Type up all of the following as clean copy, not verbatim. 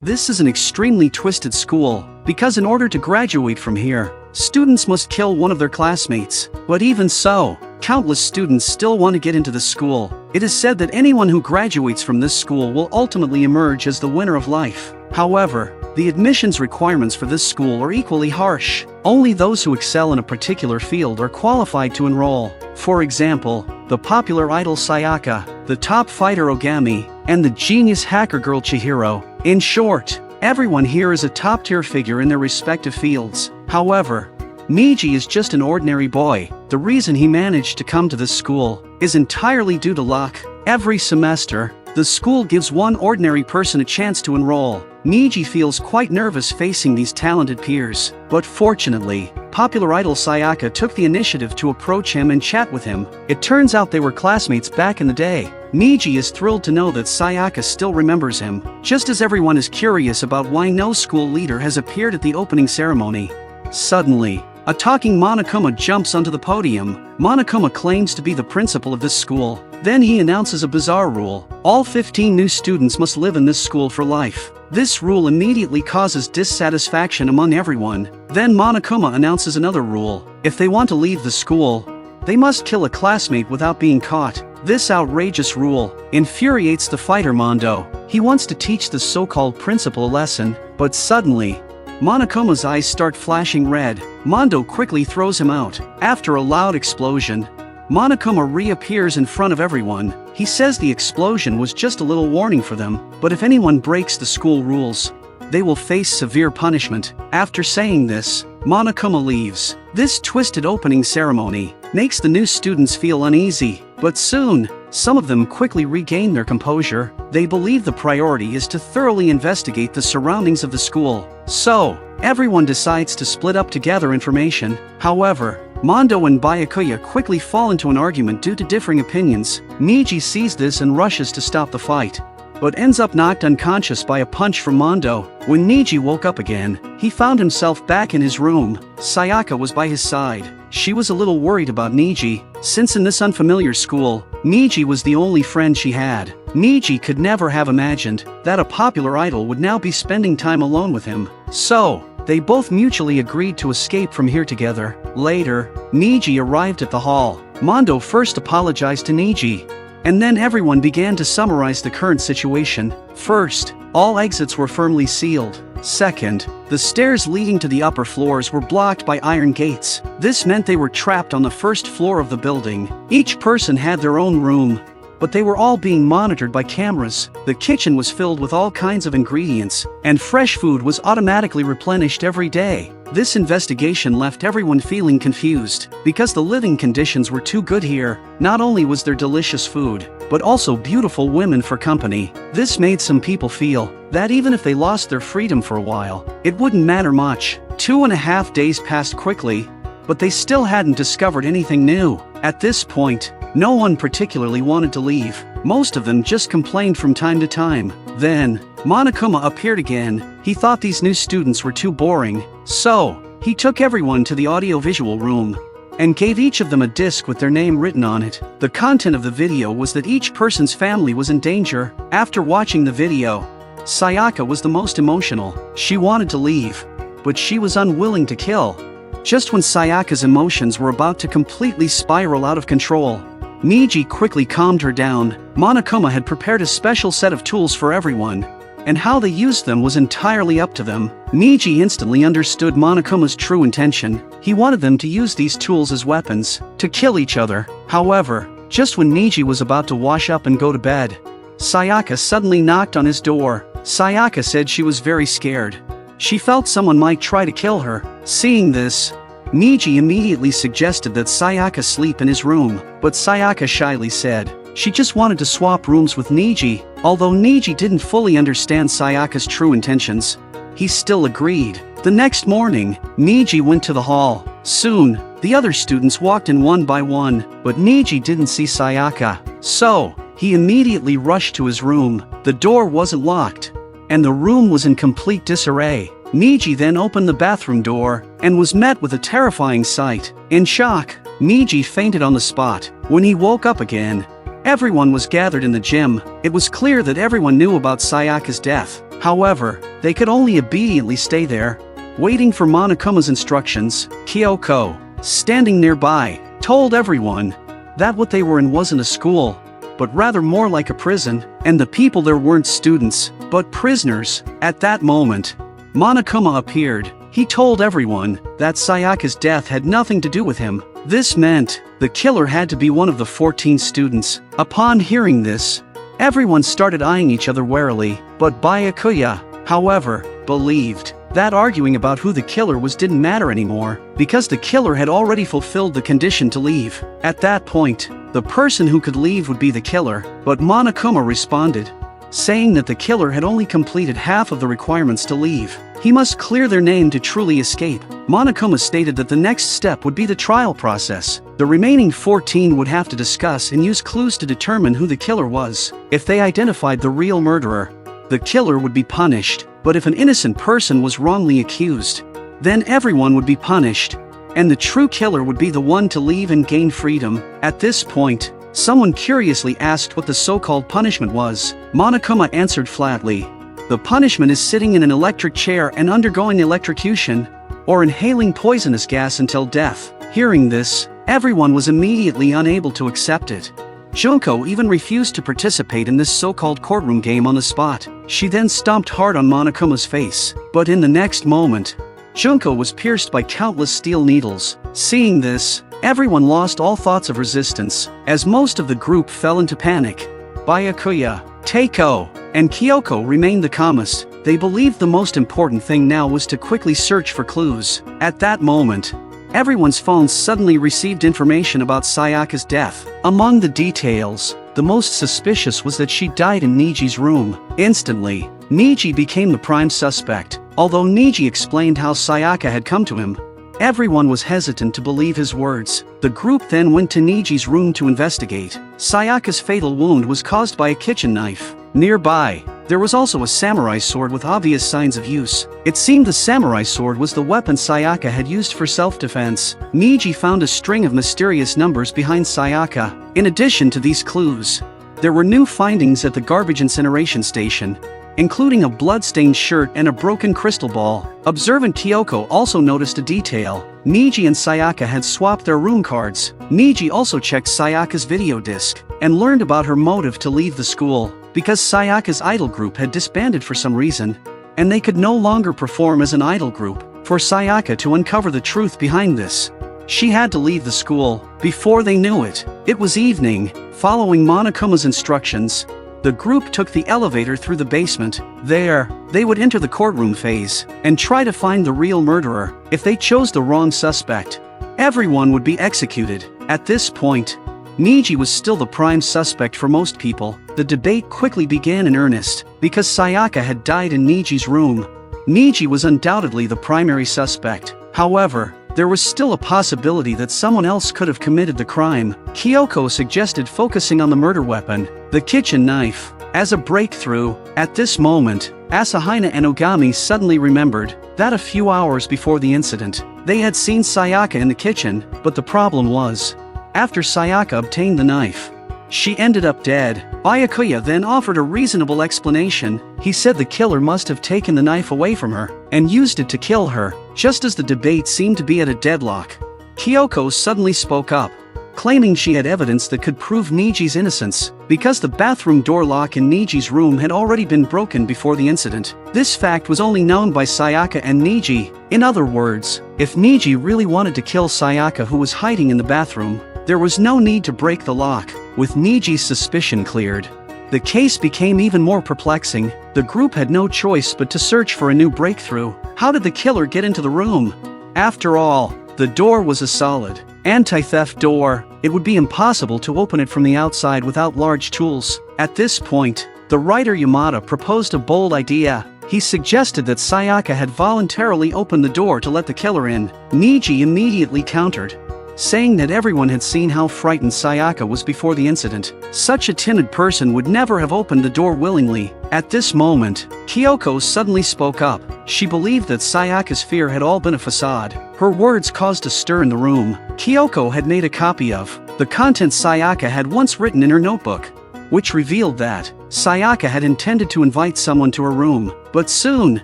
This is an extremely twisted school, because in order to graduate from here, students must kill one of their classmates. But even so, countless students still want to get into the school. It is said that anyone who graduates from this school will ultimately emerge as the winner of life. However, the admissions requirements for this school are equally harsh. Only those who excel in a particular field are qualified to enroll. For example, the popular idol Sayaka, the top fighter Ogami, and the genius hacker girl Chihiro. In short, everyone here is a top-tier figure in their respective fields. However, Niji is just an ordinary boy. The reason he managed to come to this school is entirely due to luck. Every semester, the school gives one ordinary person a chance to enroll. Niji feels quite nervous facing these talented peers, but fortunately, popular idol Sayaka took the initiative to approach him and chat with him. It turns out they were classmates back in the day. Niji is thrilled to know that Sayaka still remembers him, just as everyone is curious about why no school leader has appeared at the opening ceremony. Suddenly, a talking Monokuma jumps onto the podium. Monokuma claims to be the principal of this school. Then he announces a bizarre rule. All 15 new students must live in this school for life. This rule immediately causes dissatisfaction among everyone. Then Monokuma announces another rule. If they want to leave the school, they must kill a classmate without being caught. This outrageous rule infuriates the fighter Mondo. He wants to teach the so-called principal a lesson, but suddenly, Monokuma's eyes start flashing red. Mondo quickly throws him out. After a loud explosion, Monokuma reappears in front of everyone. He says the explosion was just a little warning for them, but if anyone breaks the school rules, they will face severe punishment. After saying this, Monokuma leaves. This twisted opening ceremony makes the new students feel uneasy, but soon, some of them quickly regain their composure. They believe the priority is to thoroughly investigate the surroundings of the school. So, everyone decides to split up to gather information. However, Mondo and Byakuya quickly fall into an argument due to differing opinions. Niji sees this and rushes to stop the fight, but ends up knocked unconscious by a punch from Mondo. When Niji woke up again, he found himself back in his room. Sayaka was by his side. She was a little worried about Niji, since in this unfamiliar school, Niji was the only friend she had. Niji could never have imagined that a popular idol would now be spending time alone with him. So, they both mutually agreed to escape from here together. Later, Niji arrived at the hall. Mondo first apologized to Niji, and then everyone began to summarize the current situation. First, all exits were firmly sealed. Second, the stairs leading to the upper floors were blocked by iron gates. This meant they were trapped on the first floor of the building. Each person had their own room, but they were all being monitored by cameras. The kitchen was filled with all kinds of ingredients, and fresh food was automatically replenished every day. This investigation left everyone feeling confused, because the living conditions were too good here. Not only was there delicious food, but also beautiful women for company. This made some people feel that even if they lost their freedom for a while, it wouldn't matter much. 2.5 days passed quickly, but they still hadn't discovered anything new. At this point, no one particularly wanted to leave. Most of them just complained from time to time. Then, Monokuma appeared again. He thought these new students were too boring, so he took everyone to the audiovisual room and gave each of them a disc with their name written on it. The content of the video was that each person's family was in danger. After watching the video, Sayaka was the most emotional. She wanted to leave, but she was unwilling to kill. Just when Sayaka's emotions were about to completely spiral out of control, Niji quickly calmed her down. Monokuma had prepared a special set of tools for everyone, and how they used them was entirely up to them. Niji instantly understood Monokuma's true intention. He wanted them to use these tools as weapons, to kill each other. However, just when Niji was about to wash up and go to bed, Sayaka suddenly knocked on his door. Sayaka said she was very scared. She felt someone might try to kill her. Seeing this, Niji immediately suggested that Sayaka sleep in his room, but Sayaka shyly said she just wanted to swap rooms with Niji. Although Niji didn't fully understand Sayaka's true intentions, he still agreed. The next morning, Niji went to the hall. Soon, the other students walked in one by one, but Niji didn't see Sayaka. So, he immediately rushed to his room. The door wasn't locked, and the room was in complete disarray. Niji then opened the bathroom door and was met with a terrifying sight. In shock, Niji fainted on the spot. When he woke up again, everyone was gathered in the gym. It was clear that everyone knew about Sayaka's death. However, they could only obediently stay there, waiting for Monokuma's instructions. Kyoko, standing nearby, told everyone that what they were in wasn't a school, but rather more like a prison, and the people there weren't students, but prisoners. At that moment, Monokuma appeared. He told everyone that Sayaka's death had nothing to do with him. This meant the killer had to be one of the 14 students. Upon hearing this, everyone started eyeing each other warily, but Byakuya, however, believed that arguing about who the killer was didn't matter anymore, because the killer had already fulfilled the condition to leave. At that point, the person who could leave would be the killer, but Monokuma responded, saying that the killer had only completed half of the requirements to leave. He must clear their name to truly escape. Monokuma stated that the next step would be the trial process. The remaining 14 would have to discuss and use clues to determine who the killer was. If they identified the real murderer, the killer would be punished, but if an innocent person was wrongly accused, then everyone would be punished, and the true killer would be the one to leave and gain freedom. At this point, someone curiously asked what the so-called punishment was. Monokuma answered flatly, "The punishment is sitting in an electric chair and undergoing electrocution, or inhaling poisonous gas until death." Hearing this, everyone was immediately unable to accept it. Junko even refused to participate in this so-called courtroom game on the spot. She then stomped hard on Monokuma's face, but in the next moment, Junko was pierced by countless steel needles. Seeing this, everyone lost all thoughts of resistance, as most of the group fell into panic. Byakuya, Teiko, and Kyoko remained the calmest. They believed the most important thing now was to quickly search for clues. At that moment, everyone's phones suddenly received information about Sayaka's death. Among the details, the most suspicious was that she died in Niji's room. Instantly, Niji became the prime suspect. Although Niji explained how Sayaka had come to him, everyone was hesitant to believe his words. The group then went to Niji's room to investigate. Sayaka's fatal wound was caused by a kitchen knife. Nearby, there was also a samurai sword with obvious signs of use. It seemed the samurai sword was the weapon Sayaka had used for self-defense. Niji found a string of mysterious numbers behind Sayaka. In addition to these clues, there were new findings at the garbage incineration station, including a blood-stained shirt and a broken crystal ball. Observant Kyoko also noticed a detail. Niji and Sayaka had swapped their room cards. Niji also checked Sayaka's video disc and learned about her motive to leave the school, because Sayaka's idol group had disbanded for some reason, and they could no longer perform as an idol group. For Sayaka to uncover the truth behind this, she had to leave the school. Before they knew it, it was evening. Following Monokuma's instructions, the group took the elevator through the basement. There, they would enter the courtroom phase and try to find the real murderer. If they chose the wrong suspect, everyone would be executed. At this point, Niji was still the prime suspect for most people. The debate quickly began in earnest. Because Sayaka had died in Niji's room, Niji was undoubtedly the primary suspect. However, there was still a possibility that someone else could have committed the crime. Kyoko suggested focusing on the murder weapon, the kitchen knife, as a breakthrough. At this moment, Asahina and Ogami suddenly remembered that a few hours before the incident, they had seen Sayaka in the kitchen, but the problem was, after Sayaka obtained the knife, she ended up dead. Byakuya then offered a reasonable explanation. He said the killer must have taken the knife away from her and used it to kill her. Just as the debate seemed to be at a deadlock, Kyoko suddenly spoke up, claiming she had evidence that could prove Niji's innocence, because the bathroom door lock in Niji's room had already been broken before the incident. This fact was only known by Sayaka and Niji. In other words, if Niji really wanted to kill Sayaka, who was hiding in the bathroom, there was no need to break the lock. With Niji's suspicion cleared, the case became even more perplexing. The group had no choice but to search for a new breakthrough. How did the killer get into the room? After all, the door was a solid anti-theft door. It would be impossible to open it from the outside without large tools. At this point, the writer Yamada proposed a bold idea. He suggested that Sayaka had voluntarily opened the door to let the killer in. Niji immediately countered, saying that everyone had seen how frightened Sayaka was before the incident. Such a timid person would never have opened the door willingly. At this moment, Kyoko suddenly spoke up. She believed that Sayaka's fear had all been a facade. Her words caused a stir in the room. Kyoko had made a copy of the contents Sayaka had once written in her notebook. which revealed that Sayaka had intended to invite someone to her room. But soon,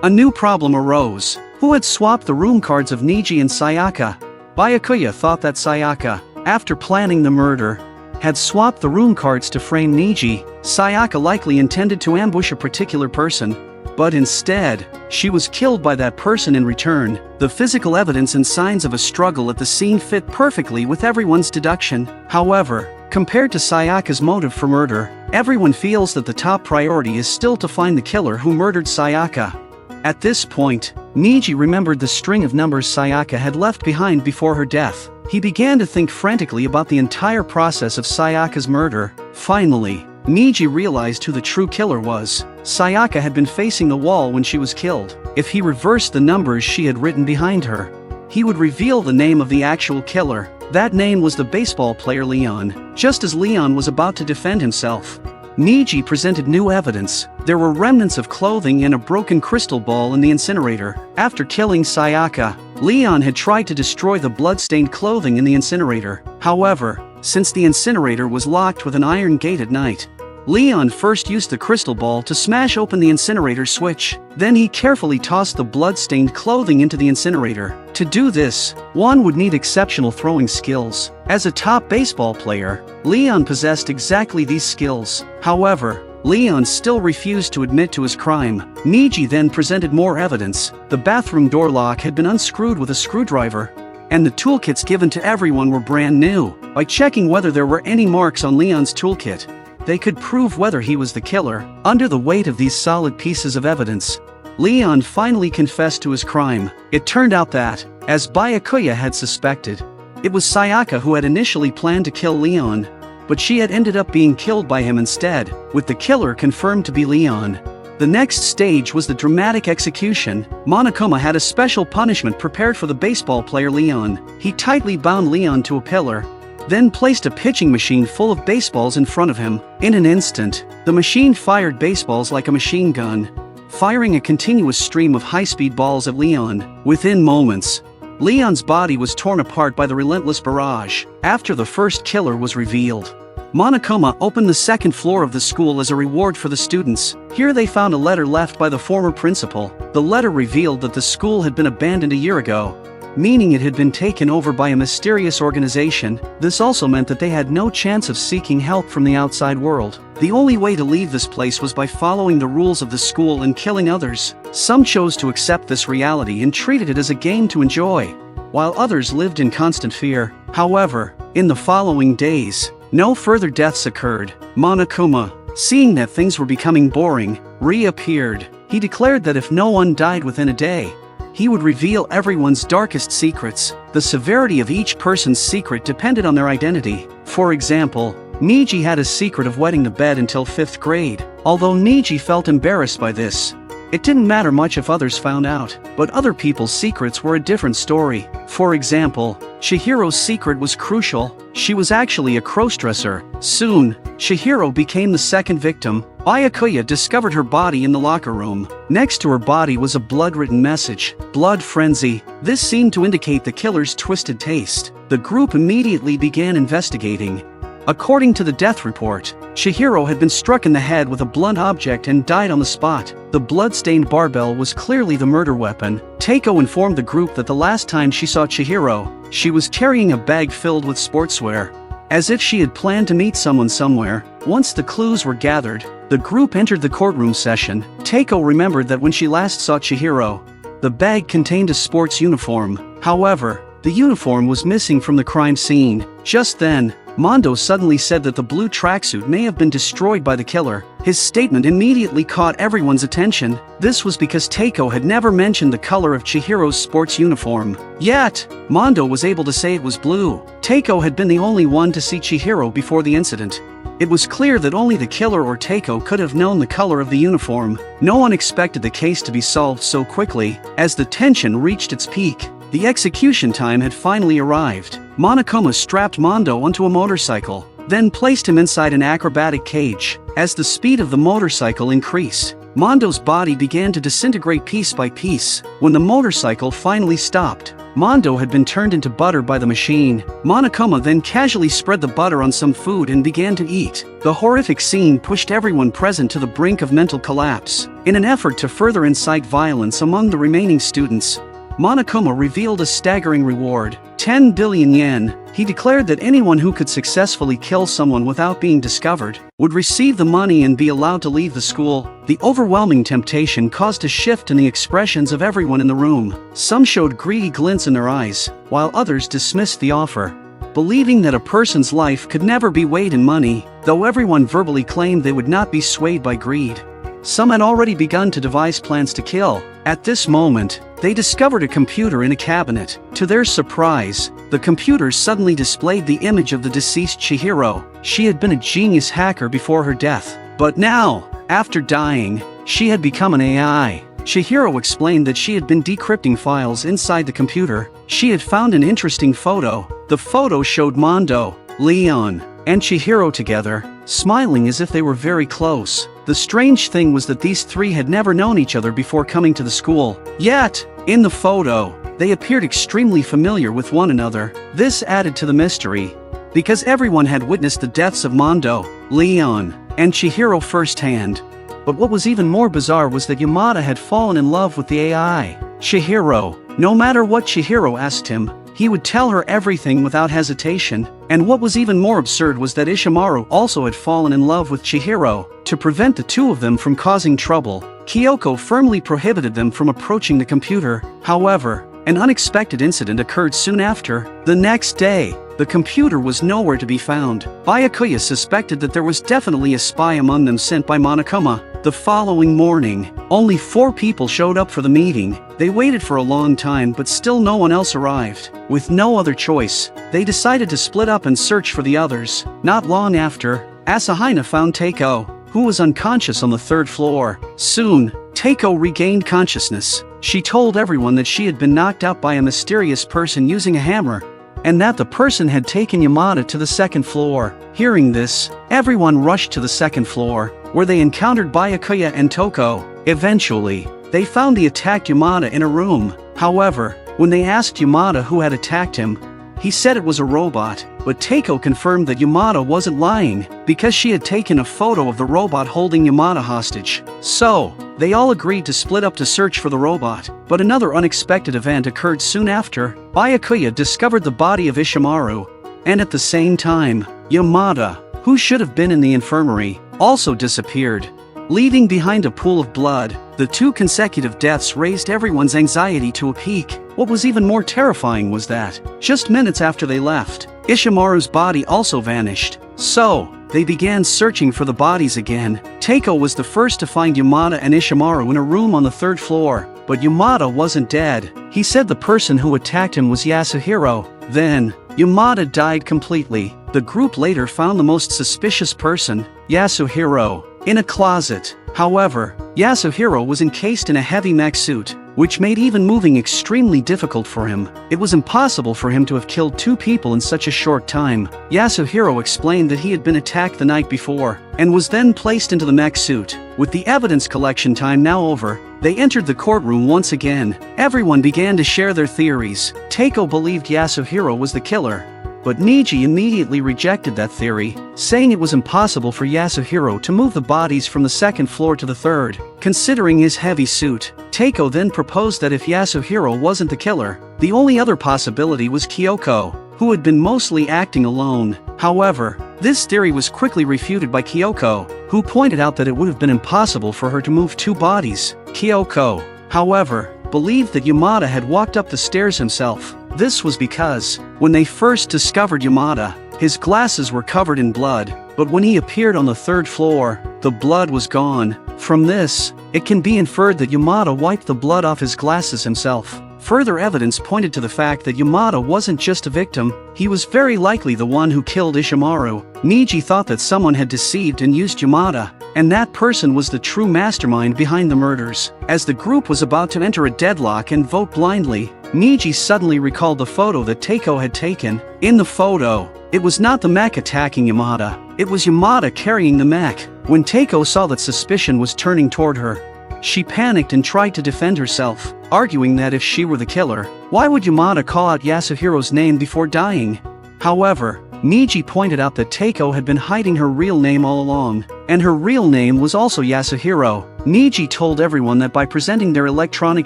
a new problem arose. Who had swapped the room cards of Niji and Sayaka? Byakuya thought that Sayaka, after planning the murder, had swapped the room cards to frame Niji. Sayaka likely intended to ambush a particular person, but instead, she was killed by that person in return. The physical evidence and signs of a struggle at the scene fit perfectly with everyone's deduction. However, compared to Sayaka's motive for murder, everyone feels that the top priority is still to find the killer who murdered Sayaka. At this point, Niji remembered the string of numbers Sayaka had left behind before her death. He began to think frantically about the entire process of Sayaka's murder. Finally, Niji realized who the true killer was. Sayaka had been facing the wall when she was killed. If he reversed the numbers she had written behind her, he would reveal the name of the actual killer. That name was the baseball player Leon. Just as Leon was about to defend himself, Niji presented new evidence. There were remnants of clothing and a broken crystal ball in the incinerator. After killing Sayaka, Leon had tried to destroy the blood-stained clothing in the incinerator. However, since the incinerator was locked with an iron gate at night, Leon first used the crystal ball to smash open the incinerator switch. Then he carefully tossed the blood-stained clothing into the incinerator. To do this, one would need exceptional throwing skills. As a top baseball player, Leon possessed exactly these skills. However, Leon still refused to admit to his crime. Niji then presented more evidence. The bathroom door lock had been unscrewed with a screwdriver, and the toolkits given to everyone were brand new. By checking whether there were any marks on Leon's toolkit, they could prove whether he was the killer. Under the weight of these solid pieces of evidence, Leon finally confessed to his crime. It turned out that, as Byakuya had suspected, it was Sayaka who had initially planned to kill Leon, but she had ended up being killed by him instead, with the killer confirmed to be Leon. The next stage was the dramatic execution. Monokuma had a special punishment prepared for the baseball player Leon. He tightly bound Leon to a pillar, then placed a pitching machine full of baseballs in front of him. In an instant, the machine fired baseballs like a machine gun, firing a continuous stream of high-speed balls at Leon. Within moments, Leon's body was torn apart by the relentless barrage. After the first killer was revealed, Monokuma opened the second floor of the school as a reward for the students. Here they found a letter left by the former principal. The letter revealed that the school had been abandoned a year ago, meaning it had been taken over by a mysterious organization. This also meant that they had no chance of seeking help from the outside world. The only way to leave this place was by following the rules of the school and killing others. Some chose to accept this reality and treated it as a game to enjoy, while others lived in constant fear. However, in the following days, no further deaths occurred. Monokuma, seeing that things were becoming boring, reappeared. He declared that if no one died within a day, he would reveal everyone's darkest secrets. The severity of each person's secret depended on their identity. For example, Niji had a secret of wetting the bed until 5th grade. Although Niji felt embarrassed by this, it didn't matter much if others found out. But other people's secrets were a different story. For example, Chihiro's secret was crucial. She was actually a crossdresser. Soon, Chihiro became the second victim. Byakuya discovered her body in the locker room. Next to her body was a blood-written message. Blood frenzy. This seemed to indicate the killer's twisted taste. The group immediately began investigating. According to the death report, Chihiro had been struck in the head with a blunt object and died on the spot. The blood-stained barbell was clearly the murder weapon. Teiko informed the group that the last time she saw Chihiro, she was carrying a bag filled with sportswear, as if she had planned to meet someone somewhere. Once the clues were gathered, the group entered the courtroom session. Teiko remembered that when she last saw Chihiro, the bag contained a sports uniform. However, the uniform was missing from the crime scene. Just then, Mondo suddenly said that the blue tracksuit may have been destroyed by the killer. His statement immediately caught everyone's attention. This was because Teiko had never mentioned the color of Chihiro's sports uniform. Yet, Mondo was able to say it was blue. Teiko had been the only one to see Chihiro before the incident. It was clear that only the killer or Teiko could have known the color of the uniform. No one expected the case to be solved so quickly. As the tension reached its peak, the execution time had finally arrived. Monokuma strapped Mondo onto a motorcycle, then placed him inside an acrobatic cage. As the speed of the motorcycle increased, Mondo's body began to disintegrate piece by piece. When the motorcycle finally stopped, Mondo had been turned into butter by the machine. Monokuma then casually spread the butter on some food and began to eat. The horrific scene pushed everyone present to the brink of mental collapse. In an effort to further incite violence among the remaining students, Monokuma revealed a staggering reward, 10 billion yen. He declared that anyone who could successfully kill someone without being discovered would receive the money and be allowed to leave the school. The overwhelming temptation caused a shift in the expressions of everyone in the room. Some showed greedy glints in their eyes, while others dismissed the offer, believing that a person's life could never be weighed in money, though everyone verbally claimed they would not be swayed by greed. Some had already begun to devise plans to kill. At this moment, they discovered a computer in a cabinet. To their surprise, the computer suddenly displayed the image of the deceased Chihiro. She had been a genius hacker before her death, but now, after dying, she had become an AI. Chihiro explained that she had been decrypting files inside the computer. She had found an interesting photo. The photo showed Mondo, Leon, and Chihiro together, smiling as if they were very close. The strange thing was that these three had never known each other before coming to the school. Yet, in the photo, they appeared extremely familiar with one another. This added to the mystery, because everyone had witnessed the deaths of Mondo, Leon, and Chihiro firsthand. But what was even more bizarre was that Yamada had fallen in love with the AI. Chihiro. No matter what Chihiro asked him, he would tell her everything without hesitation. And what was even more absurd was that Ishimaru also had fallen in love with Chihiro. To prevent the two of them from causing trouble, Kyoko firmly prohibited them from approaching the computer. However, an unexpected incident occurred soon after. The next day, the computer was nowhere to be found. Byakuya suspected that there was definitely a spy among them sent by Monokuma. The following morning, only 4 people showed up for the meeting. They waited for a long time but still no one else arrived. With no other choice, they decided to split up and search for the others. Not long after, Asahina found Teiko, who was unconscious on the 3rd floor. Soon, Teiko regained consciousness. She told everyone that she had been knocked out by a mysterious person using a hammer, and that the person had taken Yamada to the 2nd floor. Hearing this, everyone rushed to the 2nd floor, where they encountered Byakuya and Toko. Eventually, they found the attacked Yamada in a room. However, when they asked Yamada who had attacked him, he said it was a robot, but Teiko confirmed that Yamada wasn't lying, because she had taken a photo of the robot holding Yamada hostage. So, they all agreed to split up to search for the robot. But another unexpected event occurred soon after. Byakuya discovered the body of Ishimaru, and at the same time, Yamada, who should have been in the infirmary, also disappeared, leaving behind a pool of blood. The 2 consecutive deaths raised everyone's anxiety to a peak. What was even more terrifying was that, just minutes after they left, Ishimaru's body also vanished. So, they began searching for the bodies again. Teiko was the first to find Yamada and Ishimaru in a room on the 3rd floor, but Yamada wasn't dead. He said the person who attacked him was Yasuhiro. Then, Yamada died completely. The group later found the most suspicious person, Yasuhiro, in a closet. However, Yasuhiro was encased in a heavy mech suit, which made even moving extremely difficult for him. It was impossible for him to have killed 2 people in such a short time. Yasuhiro explained that he had been attacked the night before, and was then placed into the mech suit. With the evidence collection time now over, they entered the courtroom once again. Everyone began to share their theories. Teiko believed Yasuhiro was the killer, but Niji immediately rejected that theory, saying it was impossible for Yasuhiro to move the bodies from the 2nd floor to the 3rd. Considering his heavy suit, Teiko then proposed that if Yasuhiro wasn't the killer, the only other possibility was Kyoko, who had been mostly acting alone. However, this theory was quickly refuted by Kyoko, who pointed out that it would have been impossible for her to move 2 bodies. Kyoko, however, believed that Yamada had walked up the stairs himself. This was because, when they first discovered Yamada, his glasses were covered in blood, but when he appeared on the 3rd floor, the blood was gone. From this, it can be inferred that Yamada wiped the blood off his glasses himself. Further evidence pointed to the fact that Yamada wasn't just a victim, he was very likely the one who killed Ishimaru. Niji thought that someone had deceived and used Yamada, and that person was the true mastermind behind the murders. As the group was about to enter a deadlock and vote blindly, Niji suddenly recalled the photo that Teiko had taken. In the photo, it was not the mech attacking Yamada, it was Yamada carrying the mech. When Teiko saw that suspicion was turning toward her, She panicked and tried to defend herself, arguing that if she were the killer, why would Yamada call out Yasuhiro's name before dying? However, Miji pointed out that Teiko had been hiding her real name all along, and her real name was also Yasuhiro. Miji told everyone that by presenting their electronic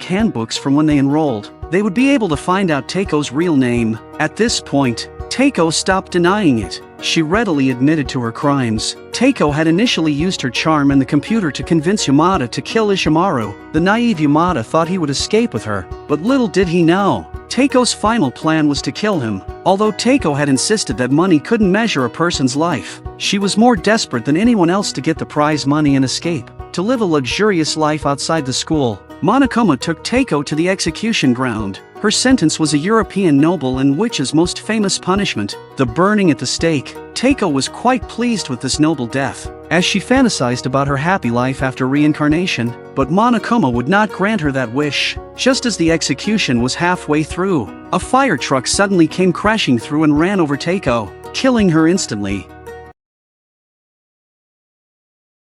handbooks from when they enrolled, they would be able to find out Teiko's real name. At this point, Teiko stopped denying it. She readily admitted to her crimes. Teiko had initially used her charm and the computer to convince Yamada to kill Ishimaru. The naive Yamada thought he would escape with her, but little did he know, Teiko's final plan was to kill him. Although Teiko had insisted that money couldn't measure a person's life, she was more desperate than anyone else to get the prize money and escape, to live a luxurious life outside the school. Monokuma took Teiko to the execution ground. Her sentence was a European noble and witch's most famous punishment, the burning at the stake. Teiko was quite pleased with this noble death, as she fantasized about her happy life after reincarnation, but Monokuma would not grant her that wish. Just as the execution was halfway through, a fire truck suddenly came crashing through and ran over Teiko, killing her instantly.